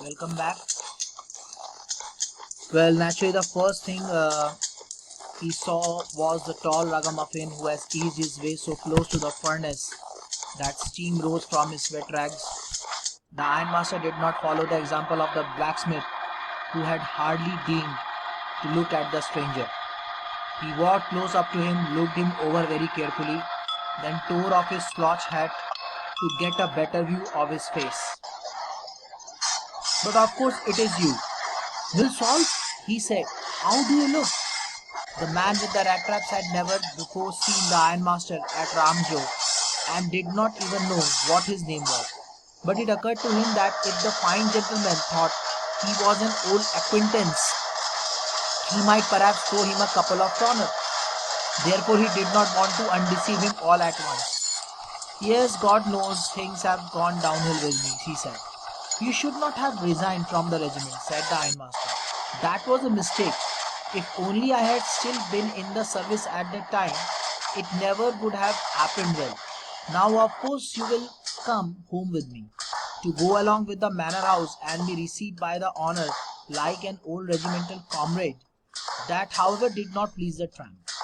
Welcome back. Well, naturally, the first thing he saw was the tall ragamuffin who has eased his way so close to the furnace that steam rose from his sweat rags. The ironmaster did not follow the example of the blacksmith, who had hardly deigned to look at the stranger. He walked close up to him, looked him over very carefully, then tore off his slouch hat to get a better view of his face. "But of course it is you, Milsol," he said. "How do you look?" The man with the rat traps had never before seen the ironmaster at Ramjo and did not even know what his name was. But it occurred to him that if the fine gentleman thought he was an old acquaintance, he might perhaps throw him a couple of kroners. Therefore he did not want to undeceive him all at once. "Yes, God knows things have gone downhill with me," he said. "You should not have resigned from the regiment," said the ironmaster. "That was a mistake. If only I had still been in the service at that time, it never would have happened well. Now of course you will come home with me, to go along with the manor house and be received by the honor like an old regimental comrade." That, however, did not please the tramp.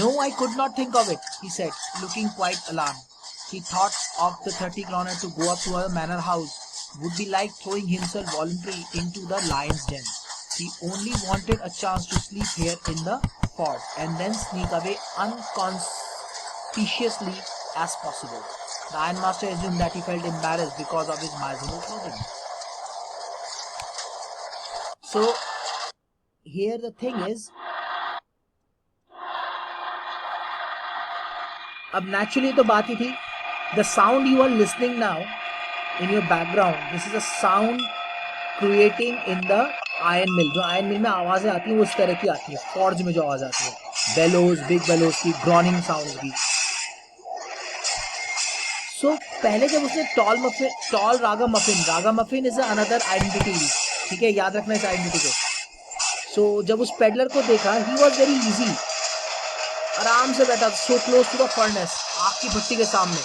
"No, I could not think of it," he said, looking quite alarmed. He thought of the 30 kroner to go up to a manor house would be like throwing himself voluntarily into the lion's den. He only wanted a chance to sleep here in the fort and then sneak away unconspicuously as possible. The ironmaster assumed that he felt embarrassed because of his miserable clothing. So here the thing is, अब naturally तो बात ही थी, the sound you are listening now in your background, this is a sound creating in the iron mill. जो iron mill में आवाजें आती हैं वो इस तरह की आती है, forge में जो आवाज आती है, bellows, big bellows की, groaning sounds की. So पहले जब उसने tall ragamuffin is another identity, ठीक है, याद रखना इस identity को. So जब उस peddler को देखा, he was very easy, आराम से बैठा, so close to the furnace, आग की भट्टी के सामने,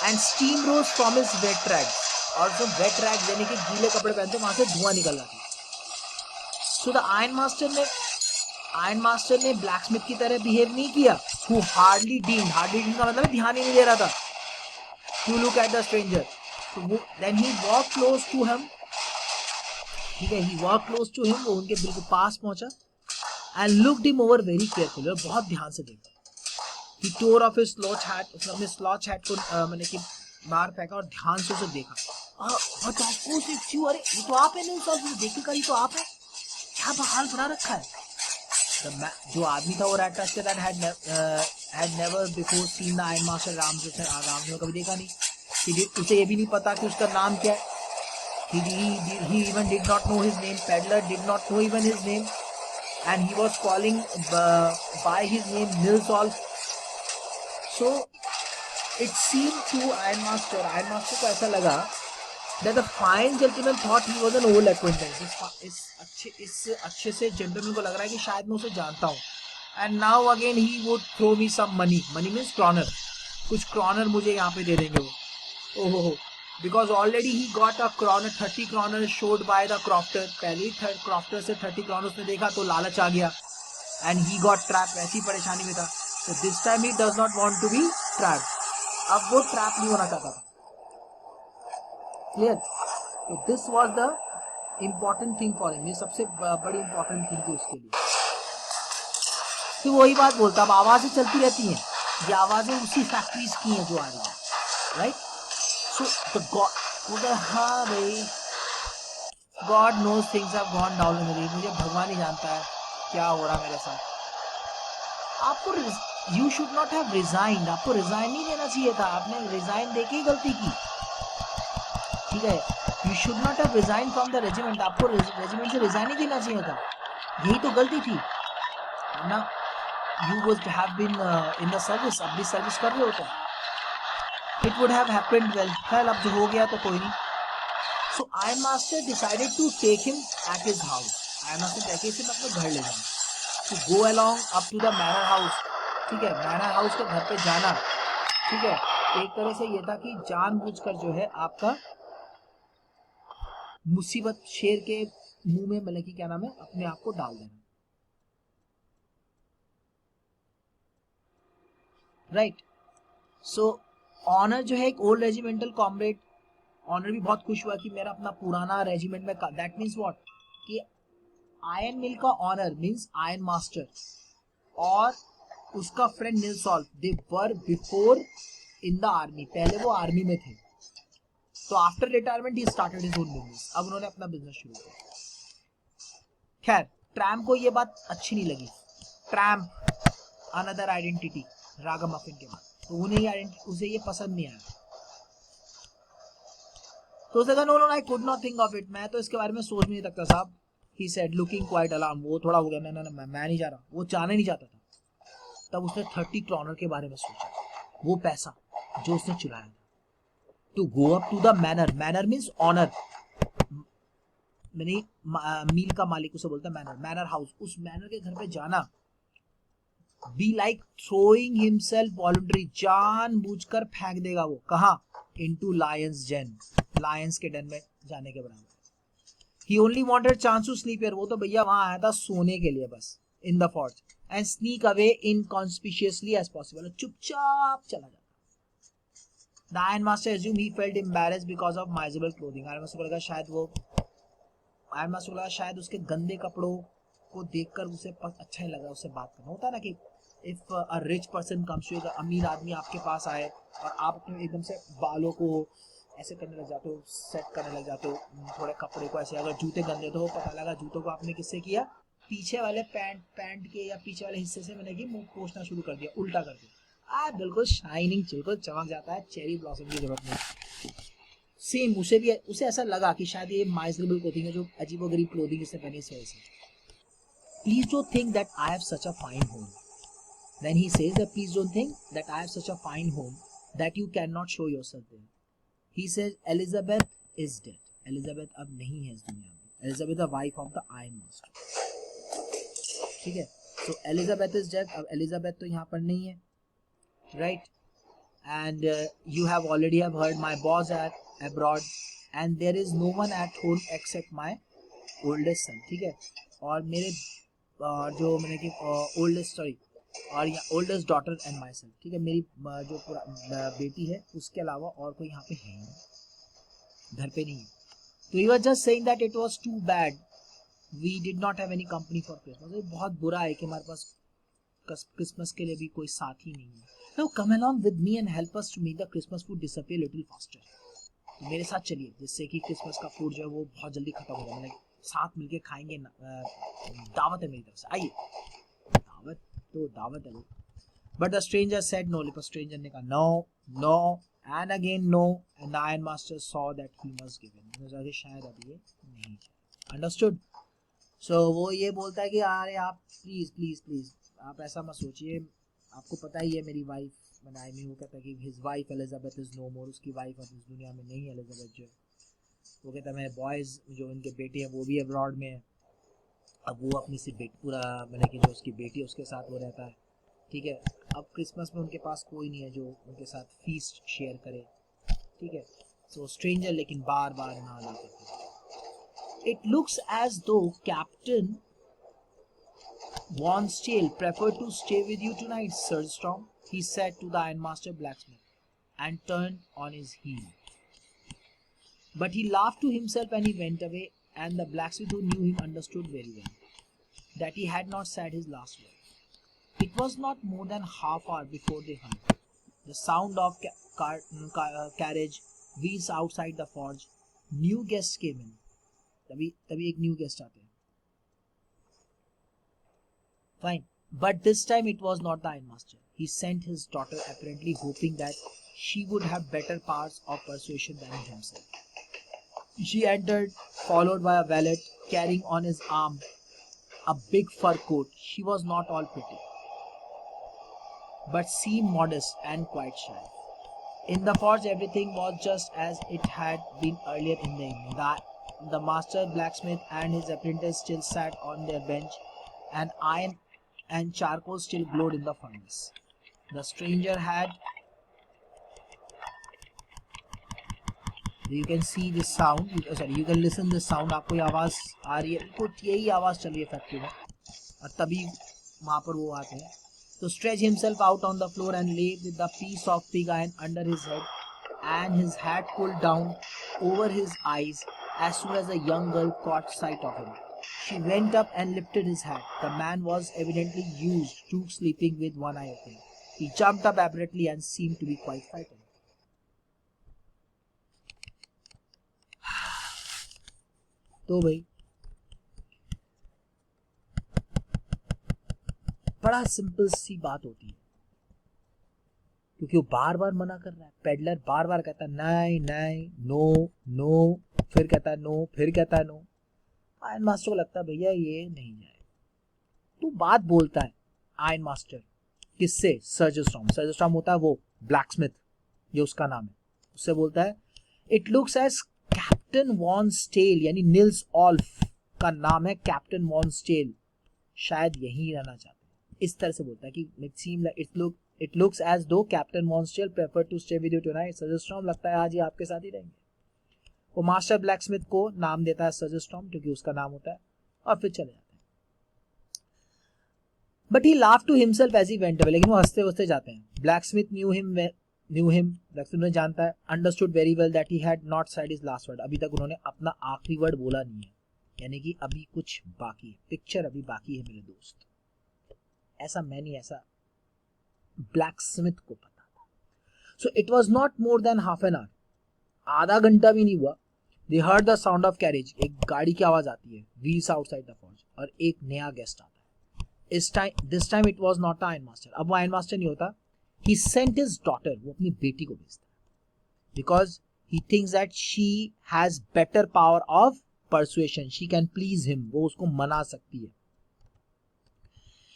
and steam rose from his wet rags, और जो wet rags यानी कि गीले कपड़े पहनते वहां से धुआं निकल रहा था. So the ironmaster ने blacksmith की तरह behave नहीं किया, who hardly deigned का मतलब ध्यान ही नहीं दे रहा था, to look at the stranger. So then he walked close to him, ठीक है, he walked close to him, वो उनके बिल्कुल पास पहुंचा, and looked him over very carefully, और बहुत ध्यान से देखा. He tore off his slouch hat, अपने slouch hat को मैंने कि बाहर फेंका और ध्यान से उसे देखा. But of course it's you, अरे ये तो आप है नहीं, सब देखी करी तो आप है, क्या हाल बना रखा है. जो आदमी था वो rat trapper that had never before seen the ironmaster रामजो कभी देखा नहीं, उसे ये भी नहीं पता कि उसका नाम क्या है. He even did not know his name. Peddler did not know even his name, and he was calling by his name Milsol. So it seemed to ironmaster को ऐसा लगा that the fine gentleman thought he was an old acquaintance. इस अच्छे से gentleman को लग रहा है कि शायद मैं उसे जानता हूँ. And now again he would throw me some money. Money means kroner. कुछ kroner मुझे यहाँ पे दे देंगे वो. Oh. Because already he got a kroner, 30 kroner showed by the crofter. पहले ही crofter से 30 kroner उसने देखा तो लालच आ गया, and he got trapped. ऐसी परेशानी में था. So this time he does not want to be trapped. अब वो trap नहीं होना चाहता था. Clear? So this was the important thing for him. ये सबसे बड़ी important thing थी उसके लिए. तो वही बात बोलता, अब आवाजें चलती रहती हैं, ये आवाजें उसी फैक्ट्रीज की हैं जो आ रही हैं, right? So the हाँ भाई, God knows things have gone down in me. मुझे भगवान ही जानता है क्या हो रहा मेरे साथ. आपको you should not have resigned. आपको resign नहीं देना चाहिए था, आपने resign देके ही गलती की, ठीक है. You should not have resigned from the regiment. आपको regiment से resign नहीं देना चाहिए था, यही तो गलती थी ना. You would have been in the service, अपनी सर्विस कर रहे होते. It would have happened well. अब जो हो गया तो कोई नहीं. So ironmaster decided to take him at his house. ironmaster कहके इसे अपने घर ले जाना. To go along up to the manor house. ठीक है, manor house के घर पे जाना, ठीक है. एक तरह से ये था कि जानबूझकर जो है आपका मुसीबत शेर के मुंह में मतलब कि क्या नाम है अपने आप को डाल देना, राइट। सो ऑनर जो है एक ओल्ड रेजिमेंटल कॉमरेड, ऑनर भी बहुत खुश हुआ कि मेरा अपना पुराना रेजिमेंट में, दैट मीन्स व्हाट कि आयरन मिल का ऑनर मीन्स आयरन मास्टर और उसका friend Nilsolf they were before in the army, पहले वो आर्मी में थे। तो after retirement he started his own business, अब उन्होंने अपना बिजनेस शुरू किया। खैर ट्रैम्प को ये बात अच्छी नहीं लगी, ट्रैम्प अनदर आइडेंटिटी रागामफिन के बाद, तो उसे ये पसंद नहीं आया। तो उसने कहा no no I could not think of it, मैं तो इसके बारे में सोच नहीं सकता साहब। He said looking quite alarm, वो थोड़ा हो गया, मैं नहीं जा रहा, वो जाने नहीं जाता था। तब उसने 30 क्रॉनर के बारे में सोचा, वो पैसा जो उसने चुराया था, to go up to the manor, manor means owner, mill का मालिक उसे बोलता है मैनर, मैनर हाउस, उस मैनर के घर पे जाना, be like throwing himself voluntary, जानबूझकर फेंक देगा वो, कहाँ, इनटू लायंस जेन, लायंस के डन में जाने के बराबर। He only wanted chance to sleep here, वो तो भैया वहां आया था सोने के लिए बस, in the fort and sneak away inconspicuously as possible, चुपचाप चला जाता। The Iron Master assumed he felt embarrassed because of miserable clothing, Iron Master को लगा शायद उसके गंदे कपड़ों को देखकर उसे अच्छा नहीं लगा उससे बात करना। होता है ना कि if a rich person comes to, अमीर आदमी आपके पास आए और आप अपने एकदम से बालों को ऐसे करने लग जाते हो, सेट करने लग जाते हो, थोड़े कपड़े को ऐसे, अगर जूते गंदे तो पता लगा जूतों को आपने किससे किया, पीछे वाले पैंट के या पीछे वाले हिस्से से मैंने कि मुंह पोंछना शुरू कर दिया, उल्टा कर दिया, बिल्कुल शाइनिंग, बिल्कुल चमक जाता है, चेरी ब्लॉसम की जरूरत नहीं। सेम उसे ऐसा लगा कि शायद ये माइजरेबल क्लोथिंग है, जो अजीबोगरीब क्लोथिंग इसने पहनी इस वजह से। Please don't think that I have such a fine home, then he says that please don't think that I have such a fine home that you can not show yourself there. He says Elizabeth is dead. Elizabeth अब नहीं है इस दुनिया में। Elizabeth the wife of the Iron Master. ठीक है? So Elizabeth is dead. अब Elizabeth तो यहाँ पर नहीं है, right? And you have already have heard my boss at abroad, and there is no one at home except my oldest son. ठीक है? और मेरे जो मैंने कि oldest sorry और यहाँ oldest daughter and my self, ठीक है, मेरी जो बेटी है उसके अलावा और कोई यहाँ पे है नहीं, घर पे नहीं है। तो he was just saying that it was too bad we did not have any company for Christmas, बहुत बुरा है कि हमारे पास क्रिसमस के लिए भी कोई साथी नहीं है। Now come along with me and help us to make the Christmas food disappear little faster, तो मेरे साथ चलिए जिससे कि क्रिसमस का फूड जो है वो बहुत जल्दी खत्म हो जाए, मतलब साथ मिलके खाएंगे, दावत है मेरी तरफ से, आइए, दावत है। But the stranger said no, पर stranger ने कहा no, no, and again no, and the Iron Master saw that he must give in, मुझे लगा शायद अभी ये नहीं है, understood? So वो ये बोलता है कि अरे आप प्लीज आप ऐसा मत सोचिए, आपको पता ही है मेरी वाइफ, मैंने आई मीन वो कहता है कि his wife Elizabeth is no more, उसकी वाइफ अब इस दुनिया में नहीं है एलिजाबेथ जो है, वो कहता है मेरे बॉयज जो उनके बेटे हैं वो भी अब्रॉड में है, अब वो अपनी सी पूरा मैंने कि जो उसकी बेटी है उसके साथ वो रहता है, ठीक है, अब क्रिसमस में उनके पास कोई नहीं है जो उनके साथ फीस्ट शेयर करे, ठीक है। सो स्ट्रेंजर लेकिन बार बार ना ला करते। It looks as though captain Von Stale preferred to stay with you tonight, Sir Storm, he said to the Ironmaster blacksmith, and turned on his heel. But he laughed to himself and he went away, and the blacksmith who knew him understood very well that he had not said his last word. It was not more than half hour before they hunt. The sound of carriage wheels outside the forge. New guests came in. तभी एक new guest आते हैं. Fine. But this time it was not the Ironmaster. He sent his daughter, apparently hoping that she would have better powers of persuasion than himself. She entered, followed by a valet carrying on his arm a big fur coat. She was not all pretty, but seemed modest and quite shy. In the forge, everything was just as it had been earlier in the evening. The master blacksmith and his apprentice still sat on their bench, and iron and charcoal still glowed in the furnace. The stranger had You can see this sound, you can listen this sound. आपको ये आवाज़ आ रही है, कुछ यही आवाज़ चल रही है फैक्ट्री में, और तभी वहाँ पर वो आते हैं. तो stretch himself out on the floor and lay with the piece of pig iron under his head and his hat pulled down over his eyes as soon as the young girl caught sight of him. She went up and lifted his hat. The man was evidently used to sleeping with one eye open. He jumped up abruptly and seemed to be quite frightened. तो भाई बड़ा simple सी बात होती है, क्योंकि वो बार बार मना कर रहा है. पेडलर बार बार कहता है नहीं नहीं, नो नो, फिर कहता है नो, फिर कहता है नो. आयरन मास्टर को लगता है भैया ये नहीं जाए. तो बात बोलता है आयरन मास्टर किससे? सर्जस्ट्रॉम. सर्जस्ट्रॉम होता है वो ब्लैकस्मिथ, ये उसका नाम है. उससे बोलता है it looks as captain von स्टेल, यानी निल्स ऑल्फ का नाम है कैप्टन वॉन स्टेल, शायद यहीं रहना चाहते हैं. इस तरह से बोलता है कि it looks as though captain von Stahl prefer to stay with you tonight. सर्जस्ट्रॉम लगता है आज ये आपके साथ ही रहेंगे. वो मास्टर ब्लैकस्मिथ को नाम देता है सर्जस्ट्रॉम, क्योंकि उसका नाम होता है, और फिर चले जाते हैं. But he laugh to himself as he went away, लेकिन वो हंसते हंसते जाते हैं. ब्लैकस्मिथ न्यू हिम, ब्लैकस्मिथ ने जानता है, understood very well that he had not said his last word. अभी तक उन्होंने अपना आखिरी वर्ड बोला नहीं है, यानी कि अभी कुछ बाकी है, पिक्चर अभी बाकी है मेरे दोस्त. ऐसा मैं नहीं, ऐसा ब्लैकस्मिथ को पता था. So it was not more than half an hour, आधा घंटा भी नहीं हुआ. दे heard the sound of carriage, एक गाड़ी की आवाज आती है, व्हील्स आउटसाइड द फॉर्ज, और एक नया गेस्ट आता है. This time it was not iron master. अब वो आयरन मास्टर नहीं होता. ही सेंट हिज डॉटर, वो अपनी बेटी को भेजता है, because he thinks that she has better power of persuasion, she can please him, वो उसको मना सकती है.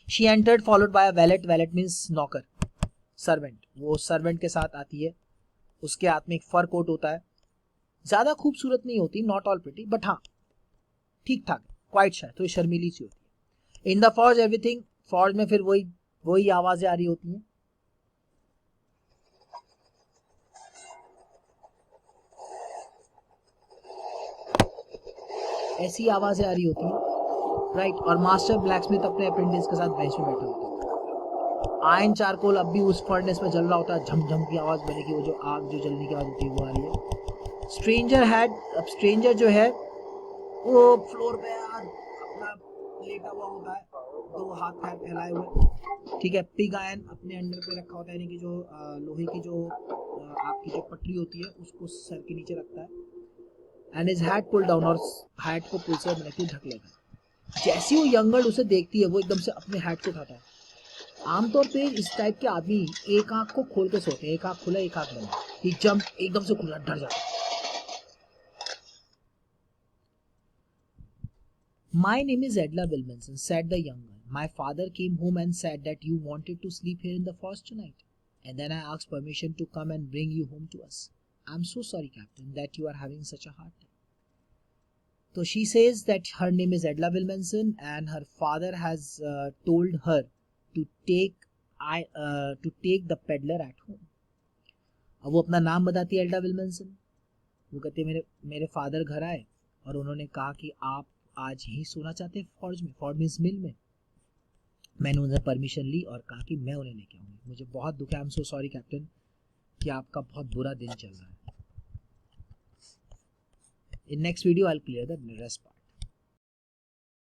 She entered followed by a wallet. Wallet means नौकर, सर्वेंट. वो सर्वेंट के साथ आती है. उसके हाथ में एक फर कोट होता है. ज्यादा खूबसूरत नहीं होती, नॉट ऑल प्रिटी, बट हाँ ठीक ठाक, क्वाइट शाय, तो शर्मीली सी होती है. In the forge everything, forge में फिर वही आवाजें आ रही होती हैं. ऐसी आवाजें आ रही होती हैं, राइट. और मास्टर ब्लैकस्मिथ अपने अप्रेंटिस के साथ बेंच में बैठे होते हैं. आयरन चारकोल अब भी उस फर्नेस में जल रहा होता है. झमझम की आवाज बनेगी, वो जो आग जो जलने की आवाज होती है वो आ रही है. स्ट्रेंजर जो है वो फ्लोर पे अपना लेटा हुआ होता है, दो हाथ पैर फैलाए हुए, ठीक है. पिग आयरन अपने अंडर पे रखा होता है, यानी कि जो लोहे की जो आपकी जो पटरी होती है उसको सर के नीचे रखता है. And his hat pull down, और हैट को पुल से ढक लेता है. जैसी वो यंग गर्ल उसे देखती है, वो एकदम से अपने हैट को उठाता है. आमतौर पे इस टाइप के आदमी एक आंख को खोल के सोते हैं, एक आंख खुला एक आंख बंद. ही जंप, एकदम से खुला, डर जाता है. My name is Edla Wilmanson, said the young girl. My father came home and said that you wanted to sleep here in the forest tonight. And then I asked permission to come and bring you home to us. I'm so sorry, Captain, that you are having such a hard time. So she says that her name is Edla Wilmanson and her father has told her to take the peddler at home. अब वो अपना नाम बताती है, एल्डा विल्मनसन. वो कहते हैं मेरे फादर घर आए और उन्होंने कहा कि आप आज यहीं सोना चाहते हैं फॉर्ज में, फॉर्ज मींस मिल में. मैंने उनसे परमिशन ली और कहा कि मैं उन्हें लेके आऊंगी. मुझे बहुत दुख है, I am so sorry captain, कि आपका बहुत बुरा दिन चल रहा है. In next video I will clear the rest part.